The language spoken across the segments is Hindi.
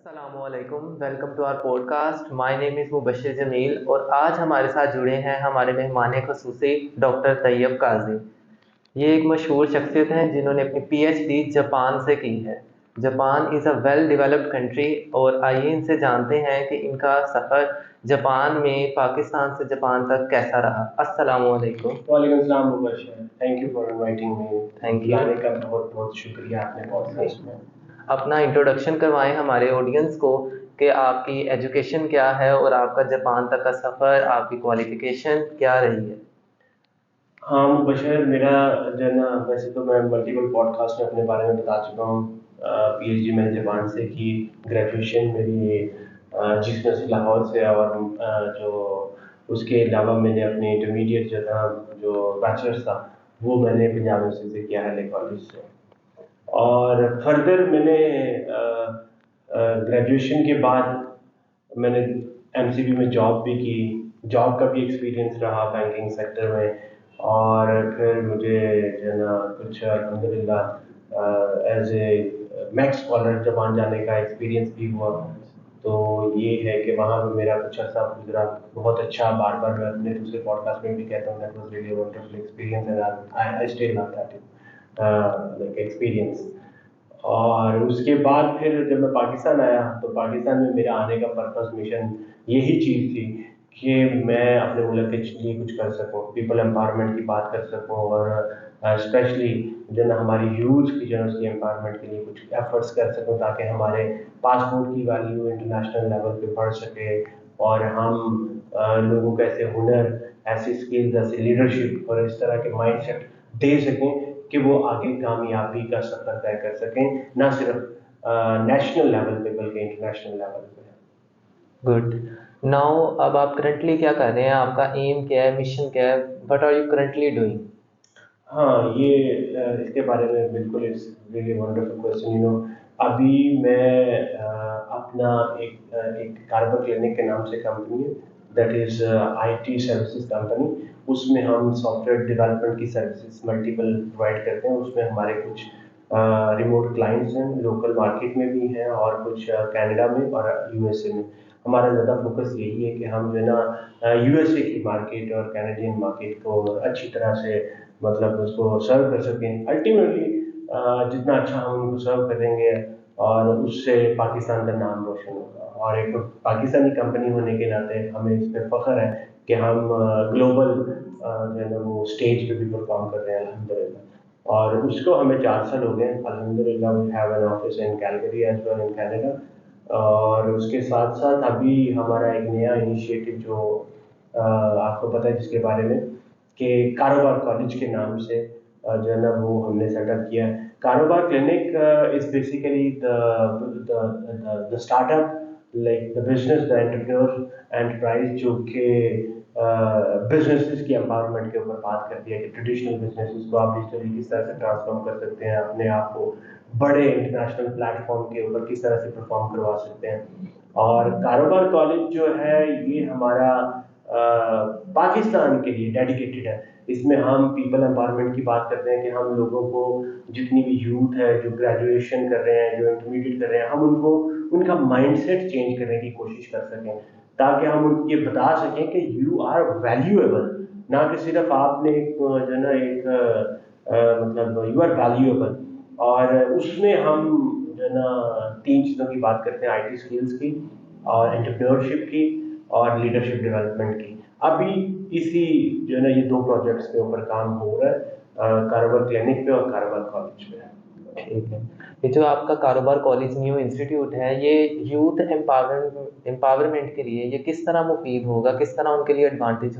अस्सलामुअलैकुम, welcome to our podcast. My name is Mubashir Jameel और आज हमारे साथ जुड़े हैं हमारे मेहमान ख़ुसूसी डॉक्टर तैयब काजी। ये एक मशहूर शख्सियत हैं जिन्होंने अपनी पीएचडी जापान से की है। Japan is a well developed country और आइए इनसे जानते हैं कि इनका सफ़र जापान में पाकिस्तान से जापान तक कैसा रहा। अस्सलामुअलैकुम। वालेकुम अस्सलाम Mubashir, thank you for inviting me. Thank you. बुलाने का बहुत बहुत शुक्रिया आपने पॉडकास्ट में। अपना इंट्रोडक्शन करवाएं हमारे ऑडियंस को कि आपकी एजुकेशन क्या है और आपका जापान तक का सफ़र, आपकी क्वालिफिकेशन क्या रही है। हाँ मुबशिर, मेरा जो है ना, वैसे तो मैं मल्टीपल पॉडकास्ट में अपने बारे में बता चुका हूँ। पीएचडी मैंने जापान से की, ग्रेजुएशन मेरी जिसमें से लाहौर से, और जो उसके अलावा मैंने अपने इंटरमीडिएट जो था, जो बैचलर्स था, वो मैंने पंजाब यूनिवर्सिटी से किया है, कॉलेज से। और फर्दर मैंने ग्रेजुएशन के बाद मैंने एमसीबी में जॉब भी की। जॉब का भी एक्सपीरियंस रहा बैंकिंग सेक्टर में। और फिर मुझे जो है ना कुछ अल्हम्दुलिल्लाह as a MEXT scholar Japan जाने का एक्सपीरियंस भी हुआ। तो ये है कि वहाँ पर मेरा कुछ अर्सा गुजरा, बहुत अच्छा। बार बार मैं अपने दूसरे पॉडकास्ट में भी कहता हूँ, that was really wonderful experience and I still love that like experience. और उसके बाद फिर जब मैं पाकिस्तान आया, तो पाकिस्तान में मेरा आने का पर्पस, मिशन यही चीज़ थी कि मैं अपने मुल्क के लिए कुछ कर सकूं, पीपल एम्पावरमेंट की बात कर सकूं, और स्पेशली जो ना हमारी यूथ की जो है उसकी एम्पावरमेंट के लिए कुछ एफर्ट्स कर सकूं, ताकि हमारे पासपोर्ट की वैल्यू इंटरनेशनल लेवल पे बढ़ सके, और हम लोगों को ऐसे हुनर, ऐसी स्किल्स, ऐसी लीडरशिप और इस तरह के माइंडसेट दे सकें कि वो आगे कामयाबी का सफर तय कर सकें, ना सिर्फ नेशनल लेवल पे बल्कि इंटरनेशनल लेवल पे। गुड। नाउ अब आप करंटली क्या कर रहे हैं, आपका एम क्या है, मिशन क्या है, what are you currently doing. हाँ, ये इसके बारे में बिल्कुल, इट्स रियली वंडरफुल क्वेश्चन। अभी मैं अपना एक कार्बन क्लिनिक के नाम से कंपनी है, that is IT services company. उसमें हम सॉफ्टवेयर डेवलपमेंट की सर्विसेज मल्टीपल प्रोवाइड करते हैं। उसमें हमारे कुछ रिमोट क्लाइंट्स हैं, लोकल मार्केट में भी हैं, और कुछ कनाडा में और यूएसए में। हमारा ज़्यादा फोकस यही है कि हम जो है ना यूएसए की मार्केट और कैनेडियन मार्केट को अच्छी तरह से, मतलब उसको सर्व कर सकें। अल्टीमेटली जितना अच्छा हम उनको सर्व करेंगे, और उससे पाकिस्तान का नाम रोशन होगा। और एक पाकिस्तानी कंपनी होने के नाते हमें इस पर फख्र है कि हम ग्लोबल जो है ना वो स्टेज पे भी परफॉर्म कर रहे हैं, अल्हम्दुलिल्लाह। और उसको हमें 4 साल हो गए, अल्हम्दुलिल्लाह। We have an office in Calgary as well in Canada. और उसके साथ साथ अभी हमारा एक नया इनिशिएटिव जो आपको पता है, जिसके बारे में कि कारोबार कॉलेज के नाम से जो है ना वो हमने सेटअप किया है। कारोबार clinic is basically the startup, like the business, the entrepreneur enterprise, जो कि बिजनेसेस की एम्पावरमेंट के ऊपर बात करती है कि ट्रेडिशनल बिजनेसेस को आप डिजिटली किस तरह से ट्रांसफॉर्म कर सकते हैं, अपने आप को बड़े इंटरनेशनल प्लेटफॉर्म के ऊपर किस तरह से परफॉर्म करवा सकते हैं। और कारोबार कॉलेज जो है, ये हमारा पाकिस्तान के लिए डेडिकेटेड है। इसमें हम पीपल एम्पावरमेंट की बात करते हैं कि हम लोगों को, जितनी भी यूथ है जो ग्रेजुएशन कर रहे हैं, जो इंटरमीडिएट कर रहे हैं, हम उनको उनका माइंडसेट चेंज करने की कोशिश कर सकें, ताकि हम उनको ये बता सकें कि यू आर वैल्यूएबल। ना कि सिर्फ आपने जो है ना मतलब यू आर वैल्यूएबल। और उसमें हम जो है ना 3 चीज़ों की बात करते हैं, आईटी स्किल्स की, और एंटरप्रेन्योरशिप की, और लीडरशिप डेवलपमेंट की। अभी इसी जो है ना ये 2 प्रोजेक्ट्स के ऊपर काम हो रहा है, कारोबार क्लिनिक पे और कारोबार कॉलेज पे। ठीक है। ये जो आपका कारोबार कॉलेज न्यू इंस्टीट्यूट है, ये यूथ एम्पावरमेंट के लिए ये किस तरह मुफीद होगा, किस तरह उनके लिए एडवांटेज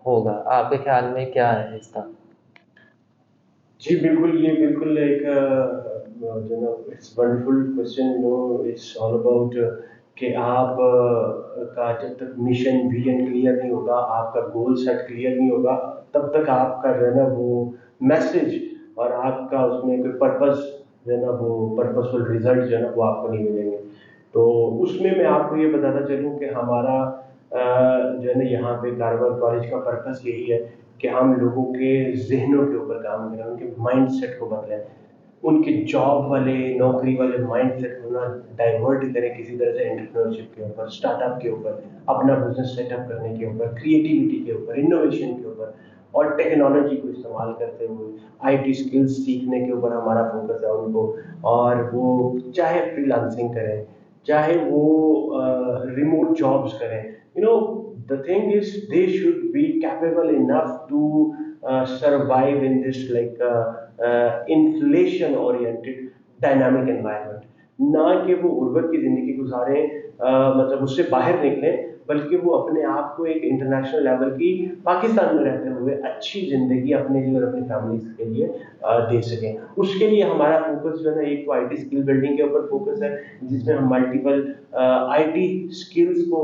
होगा, आपके ख्याल में क्या है इसका। जी बिल्कुल, ये बिल्कुल एक जो ना it's wonderful question. It's all about कि आप का जब तक मिशन विजन क्लियर नहीं होगा, आपका गोल सेट क्लियर नहीं होगा, तब तक आपका जो है ना वो मैसेज और आपका उसमें कोई पर्पस जो है ना वो पर्पसफुल रिजल्ट जो है ना वो आपको नहीं मिलेंगे। तो उसमें मैं आपको ये बताता चलूँ कि हमारा जो है ना यहाँ पे कारोबार कॉलेज का पर्पस यही है कि हम लोगों के जहनों के ऊपर काम करें, उनके माइंड सेट को बदलें। उनके जॉब वाले नौकरी वाले माइंडसेट को ना डाइवर्ट करें किसी तरह से एंटरप्रेन्योरशिप के ऊपर, स्टार्टअप के ऊपर, अपना बिजनेस सेटअप करने के ऊपर, क्रिएटिविटी के ऊपर, इनोवेशन के ऊपर और टेक्नोलॉजी को इस्तेमाल करते हुए आईटी स्किल्स सीखने के ऊपर हमारा फोकस है उनको। और वो चाहे फ्रीलांसिंग करें, चाहे वो रिमोट जॉब्स करें, the thing is they should be capable enough to survive in this inflation oriented dynamic environment। ना कि वो उर्वत की जिंदगी गुजारें, मतलब उससे बाहर निकलें, बल्कि वो अपने आप को एक इंटरनेशनल लेवल की पाकिस्तान में रहते हुए अच्छी जिंदगी अपने लिए और अपनी फैमिली के लिए दे सकें। उसके लिए हमारा फोकस जो है ना, एक तो आईटी स्किल बिल्डिंग के ऊपर फोकस है, जिसमें हम मल्टीपल आईटी स्किल्स को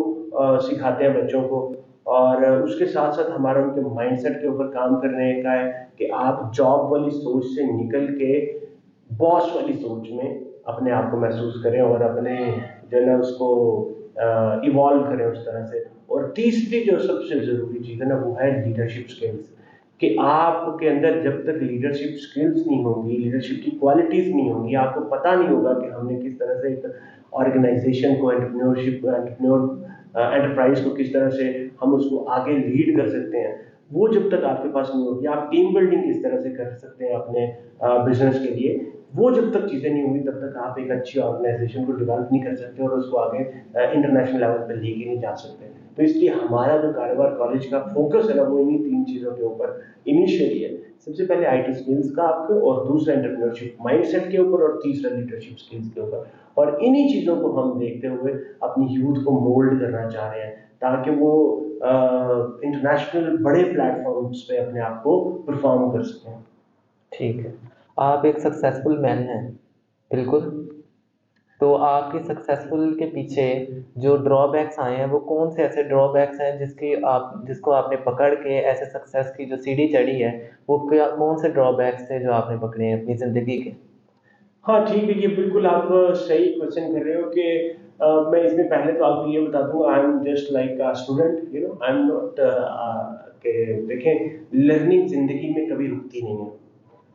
सिखाते हैं बच्चों को। और उसके साथ साथ हमारा उनके माइंडसेट के ऊपर काम करने का है कि आप जॉब वाली सोच से निकल के बॉस वाली सोच में अपने आप को महसूस करें और अपने जो है ना उसको इवॉल्व करें उस तरह से। और तीसरी जो सबसे ज़रूरी चीज़ है ना, वो है लीडरशिप स्किल्स। कि आपके अंदर जब तक लीडरशिप स्किल्स नहीं होंगी, लीडरशिप की क्वालिटीज़ नहीं होंगी, आपको पता नहीं होगा कि हमने किस तरह से एक ऑर्गेनाइजेशन को, एंटरप्राइज को किस तरह से हम उसको आगे लीड कर सकते हैं, वो जब तक आपके पास नहीं होगी, आप टीम बिल्डिंग किस तरह से कर सकते हैं अपने बिजनेस के लिए, वो जब तक चीज़ें नहीं होंगी तब तक आप एक अच्छी ऑर्गेनाइजेशन को डेवलप नहीं कर सकते और उसको आगे इंटरनेशनल लेवल पर लेके नहीं जा सकते। तो इसलिए हमारा जो कारोबार कॉलेज का फोकस है ना, वो इन्हीं तीन चीज़ों के ऊपर इनिशियली है। सबसे पहले आईटी स्किल्स का आपको, और दूसरा एंटरप्रेन्योरशिप माइंडसेट के ऊपर, और तीसरा लीडरशिप स्किल्स के ऊपर। और इन्हीं चीज़ों को हम देखते हुए अपनी यूथ को मोल्ड करना चाह रहे हैं, ताकि वो इंटरनेशनल बड़े प्लेटफॉर्म्स पे अपने आप को परफॉर्म कर सकें। ठीक है, आप एक सक्सेसफुल मैन हैं, बिल्कुल। तो आपके सक्सेसफुल के पीछे जो ड्रॉबैक्स आए हैं, वो कौन से ऐसे ड्रॉबैक्स हैं जिसको आपने पकड़ के ऐसे सक्सेस की जो सीढ़ी चढ़ी है, वो कौन से ड्रॉबैक्स थे जो आपने पकड़े हैं अपनी ज़िंदगी के? हाँ ठीक है, ये बिल्कुल आप सही क्वेश्चन कर रहे हो कि मैं इसमें पहले तो आपको ये बता दूंगा, आई am just like a student, I am not के देखें, लर्निंग जिंदगी में कभी रुकती नहीं है।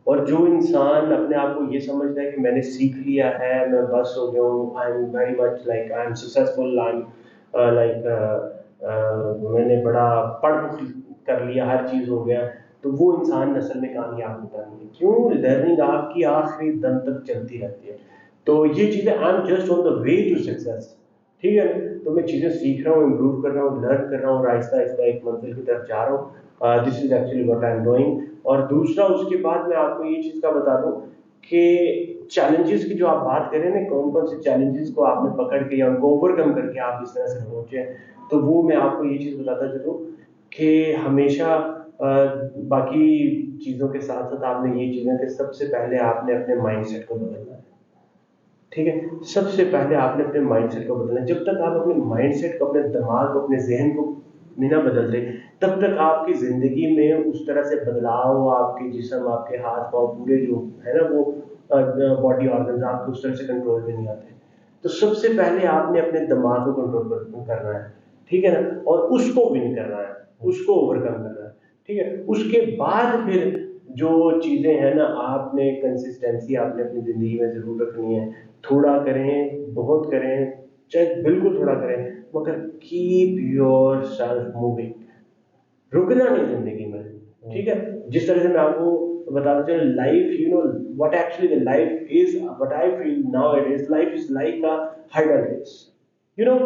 और जो इंसान अपने आप को ये समझता है कि मैंने सीख लिया है, मैं बस हो गया हूँ, I am very much like I am successful, I am मैंने बड़ा पढ़ कर लिया, हर चीज़ हो गया, तो वो इंसान असल में कामयाब होता नहीं है। क्यों? लर्निंग आपकी आखिरी दम तक चलती रहती है। तो ये चीज़ें, I am just on the way to success, ठीक है। तो मैं चीज़ें सीख रहा हूँ, इम्प्रूव कर रहा हूँ, लर्न कर रहा हूँ, और आहिस्ता आहिस्ता एक मंजिल की तरफ जा रहा हूँ। This is actually what I am doing. और दूसरा, उसके बाद मैं आपको ये चीज़ का बता दूँ कि चैलेंजेस की जो आप बात करें ना, कौन कौन से चैलेंजेस को आपने पकड़ के या उनको ओवरकम करके आप इस तरह से पहुंचे, तो वो मैं आपको ये चीज़ बताता चलूँ कि हमेशा बाकी चीज़ों के साथ साथ आपने ये चीज़ें कि सबसे पहले आपने अपने माइंडसेट को बदलना है, ठीक है। सबसे पहले आपने अपने माइंडसेट को बदलना है। जब तक आप अपने माइंडसेट को, अपने दिमाग को, अपने जहन को नहीं ना बदलते, तब तक आपकी ज़िंदगी में उस तरह से बदलाव, आपके जिस्म, आपके हाथ पाँव पूरे जो है ना, वो बॉडी ऑर्गन्स आपके उस तरह से कंट्रोल में नहीं आते। तो सबसे पहले आपने अपने दिमाग को कंट्रोल करना है, ठीक है ना, और उसको विन करना है, उसको ओवरकम करना है, ठीक है। उसके बाद फिर जो चीज़ें हैं ना, आपने कंसिस्टेंसी आपने अपनी ज़िंदगी में ज़रूर रखनी है। थोड़ा करें, बहुत करें, चाहे बिल्कुल थोड़ा करें, मगर कीप योर सेल्फ मूविंग, रुकना नहीं जिंदगी में, ठीक है। जिस तरह से मैं आपको बताता चलूं, life, what actually the life is, what I feel now it is, life is like a hurdle race, you know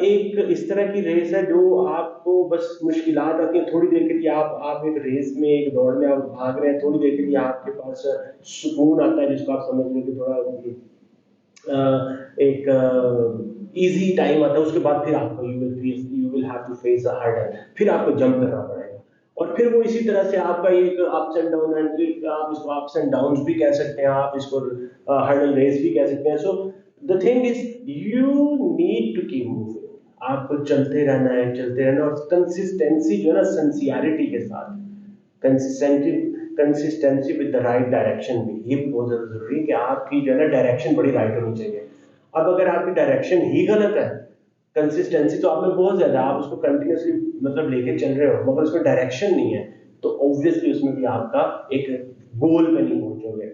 एक इस तरह की रेस है जो आपको बस मुश्किलात आती है थोड़ी देर के लिए, आप एक रेस में, एक दौड़ में आप भाग रहे हैं, थोड़ी देर के लिए आपके पास सुकून आता है, जिसको आप समझ लो कि थोड़ा एक इजी टाइम आता है। उसके बाद फिर आपको you will have to face a hurdle, फिर आपको जंप करना पड़ेगा, और फिर वो इसी तरह से आपका एक अप्स एंड डाउन, एंड आप इसको अप्स एंड डाउन्स भी कह सकते हैं, आप इसको हर्डल रेस भी कह सकते हैं। So the thing is, you need to keep moving, आपको चलते रहना है, चलते रहना, और कंसिस्टेंसी जो है ना, सिंसियरिटी के साथ, consistency consistency with the right direction भी, ये भी बहुत ज़्यादा ज़रूरी है कि आपकी जो है ना डायरेक्शन बड़ी राइट होनी चाहिए। अब अगर आपकी डायरेक्शन ही गलत है, कंसिस्टेंसी तो आप में बहुत ज़्यादा, आप उसको कंटिन्यूसली मतलब लेके चल रहे हो, मगर उसमें डायरेक्शन नहीं है, तो ऑब्वियसली उसमें भी आपका एक गोल पे नहीं पहुंचोगे।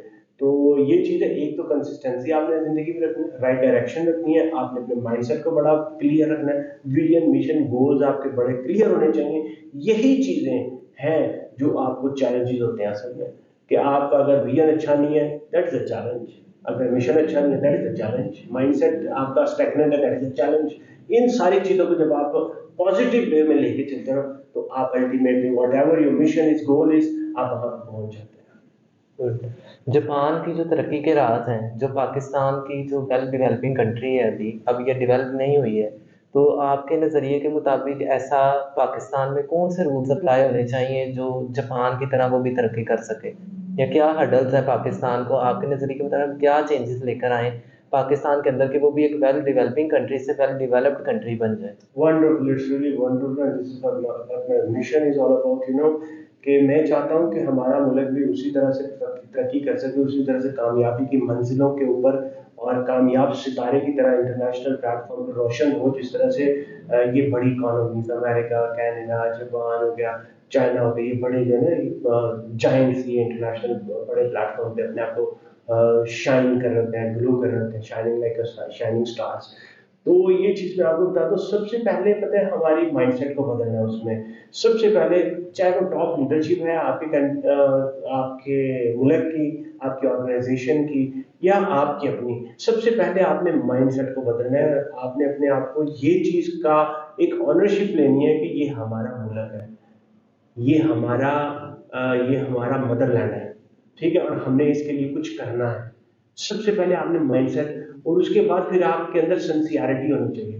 तो ये चीज़ें, एक तो कंसिस्टेंसी आपने ज़िंदगी में रखनी है, राइट डायरेक्शन रखनी है, आपने अपने माइंडसेट को बड़ा क्लियर रखना है, विजन मिशन गोल्स आपके बड़े क्लियर होने चाहिए। यही चीज़ें हैं जो आपको चैलेंजेस होते हैं असल में, कि आपका अगर विजन अच्छा नहीं है, दैट इज़ अ चैलेंज। अगर मिशन अच्छा नहीं है, that is a challenge. Mindset आपका स्टैग्नेंट है, दैट इज़ अ चैलेंज। इन सारी चीज़ों को जब आप पॉजिटिव वे में लेके चलते हो, तो आप ultimately what ever your mission is, goal is, आप वहाँ पहुँच जाते हैं। गुड। जापान की जो तरक्की के राज हैं, जो पाकिस्तान की जो वेल डेवलपिंग कंट्री है अभी, अब ये डेवलप नहीं हुई है, तो आपके नज़रिए के मुताबिक ऐसा पाकिस्तान में कौन से रूल्स अप्लाई होने चाहिए जो जापान की तरह वो भी तरक्की कर सके? या क्या हर्डल्स है पाकिस्तान को, आपके नज़रिए के मुताबिक क्या चेंजेस लेकर आएँ पाकिस्तान के अंदर कि वो भी एक वेल डेवलपिंग कंट्री से वेल डेवलप्ड कंट्री बन जाए? Wonderful, it's really wonderful, and this is what my mission is all about, कि मैं चाहता हूँ कि हमारा मुल्क भी उसी तरह से तरक्की कर सके, उसी तरह से कामयाबी की मंजिलों के ऊपर और कामयाब सितारे की तरह इंटरनेशनल प्लेटफॉर्म पर रोशन हो, जिस तरह से ये बड़ी इकॉनमीज, अमेरिका, कनाडा, जापान हो गया, चाइना हो गया, ये बड़े जो है ना जाइंट्स, ये इंटरनेशनल बड़े प्लेटफॉर्म पे अपने आप को शाइन कर रहे हैं, ग्लो कर रहे हैं, शाइनिंग लाइक शाइनिंग स्टार्स। तो ये चीज़ मैं आपको बता दूँ, सबसे पहले पता है हमारी माइंडसेट को बदलना है उसमें। सबसे पहले, चाहे वो टॉप लीडरशिप है आपके मुल्क की, आपकी ऑर्गेनाइजेशन की, या आपकी अपनी, सबसे पहले आपने माइंडसेट को बदलना है। आपने अपने आप को ये चीज़ का एक ऑनरशिप लेनी है कि ये हमारा मुल्क है, ये हमारा ये हमारा मदरलैंड है, ठीक है, और हमने इसके लिए कुछ करना है। सबसे पहले आपने माइंडसेट, और उसके बाद फिर आपके अंदर सिंसियरिटी होनी चाहिए,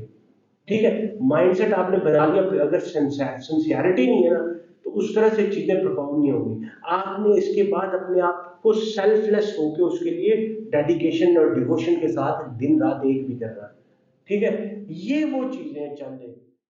ठीक है। माइंडसेट आपने बना लिया, फिर अगर सिंसियरिटी नहीं है ना, तो उस तरह से चीजें परफॉर्म नहीं होंगी। आपने इसके बाद अपने आप को सेल्फलेस होकर उसके लिए डेडिकेशन और डिवोशन के साथ दिन रात एक भी करना है, ठीक है। ये वो चीजें चंद हैं